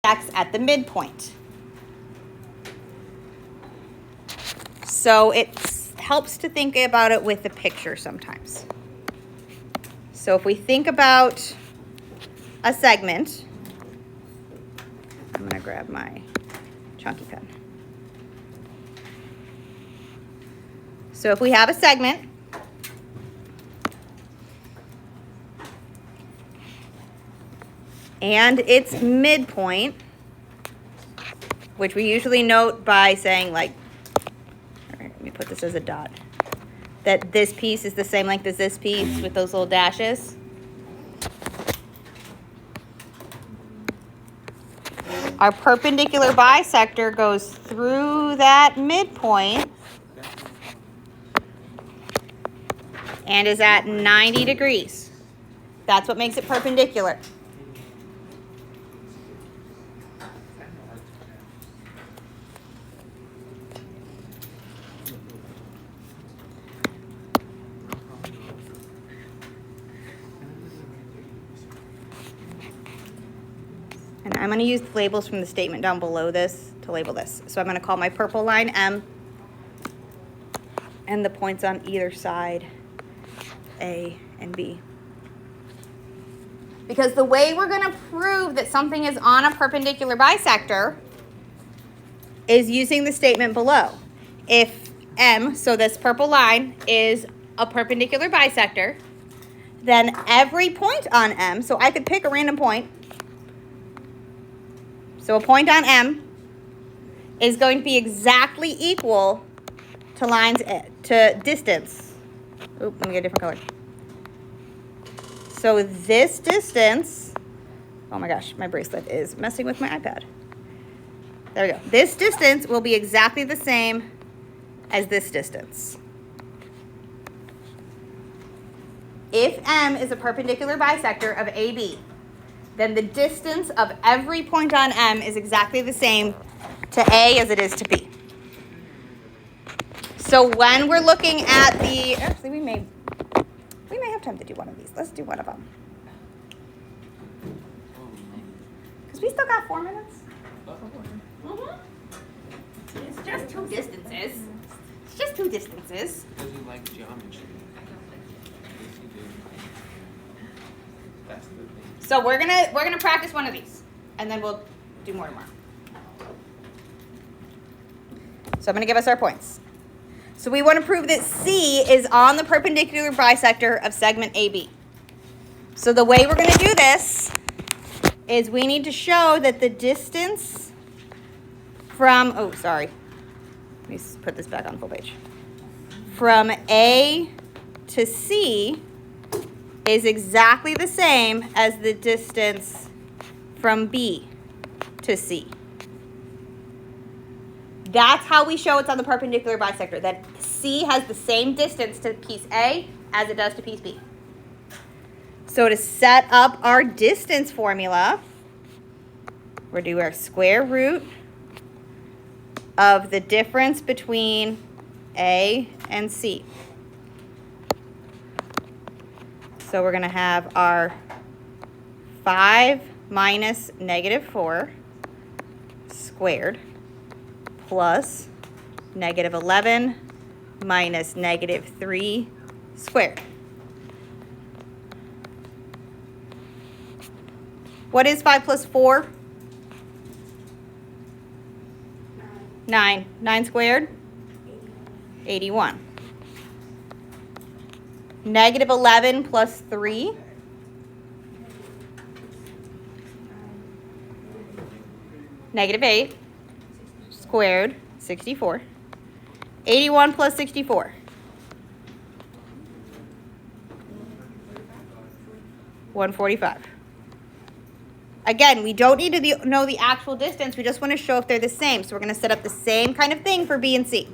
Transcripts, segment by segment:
x at the midpoint. So it helps to think about it with a picture sometimes. So if we think about a segment, I'm going to grab my chunky pen. So if we have a segment, and its midpoint, which we usually note by saying like, all right, let me put this as a dot, that this piece is the same length as this piece with those little dashes. Our perpendicular bisector goes through that midpoint and is at 90 degrees. That's what makes it perpendicular. And I'm going to use the labels from the statement down below this to label this. So I'm going to call my purple line M and the points on either side A and B. Because the way we're going to prove that something is on a perpendicular bisector is using the statement below. If M, so this purple line, is a perpendicular bisector, then every point on M, so I could pick a random point, so a point on M is going to be exactly equal to lines to distance. Oop, let me get a different color. So this distance, oh my gosh, my bracelet is messing with my iPad. There we go. This distance will be exactly the same as this distance. If M is a perpendicular bisector of AB, then the distance of every point on M is exactly the same to A as it is to B. So when we're looking at the, actually we may have time to do one of these. Let's do one of them. Because we still got 4 minutes. It's just two distances. It's just two distances. Because you like geometry. That's the thing. So we're gonna practice one of these, and then we'll do more tomorrow. So I'm gonna give us our points. So we want to prove that C is on the perpendicular bisector of segment AB. So the way we're going to do this is we need to show that the distance from, oh, sorry. Let me put this back on full page. From A to C is exactly the same as the distance from B to C. That's how we show it's on the perpendicular bisector, that C has the same distance to piece A as it does to piece B. So to set up our distance formula, we're doing our square root of the difference between A and C. So we're going to have our 5 minus -4 squared plus -11 minus -3 squared. What is 5 plus 4? 9. 9 squared? 81. -11 plus 3? -8. Squared, 64. 81 plus 64. 145. Again, we don't need to know the actual distance. We just want to show if they're the same. So we're going to set up the same kind of thing for B and C.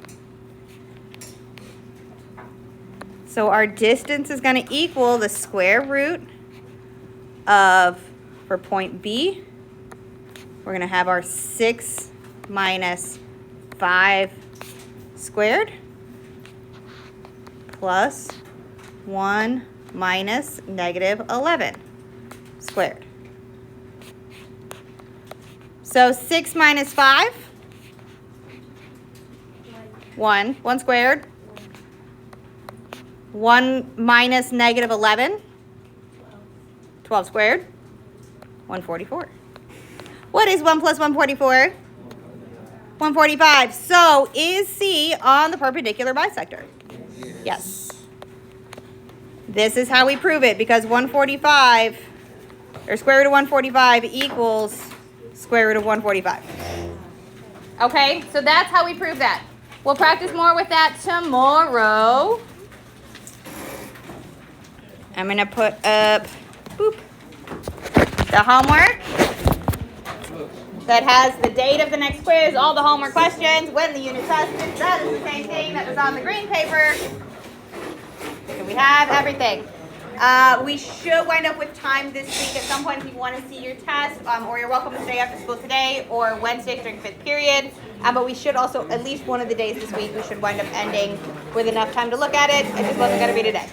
So our distance is going to equal the square root of, for point B, we're going to have our 6 minus 5 squared plus 1 minus -11 squared. So 6 minus 5? 1. 1 squared. 1 minus negative 11? 12 squared. 144. What is 1 plus 144? 145. So is C on the perpendicular bisector? Yes. This is how we prove it, because 145, or square root of 145 equals square root of 145. Okay, so that's how we prove that. We'll practice more with that tomorrow. I'm going to put up the homework that has the date of the next quiz, all the homework questions, when the unit test is. That is the same thing that was on the green paper. So we have everything. We should wind up with time this week at some point if you want to see your test, or you're welcome to stay after school today or Wednesday during 5th period. But we should also, at least one of the days this week, we should wind up ending with enough time to look at it. It just wasn't going to be today.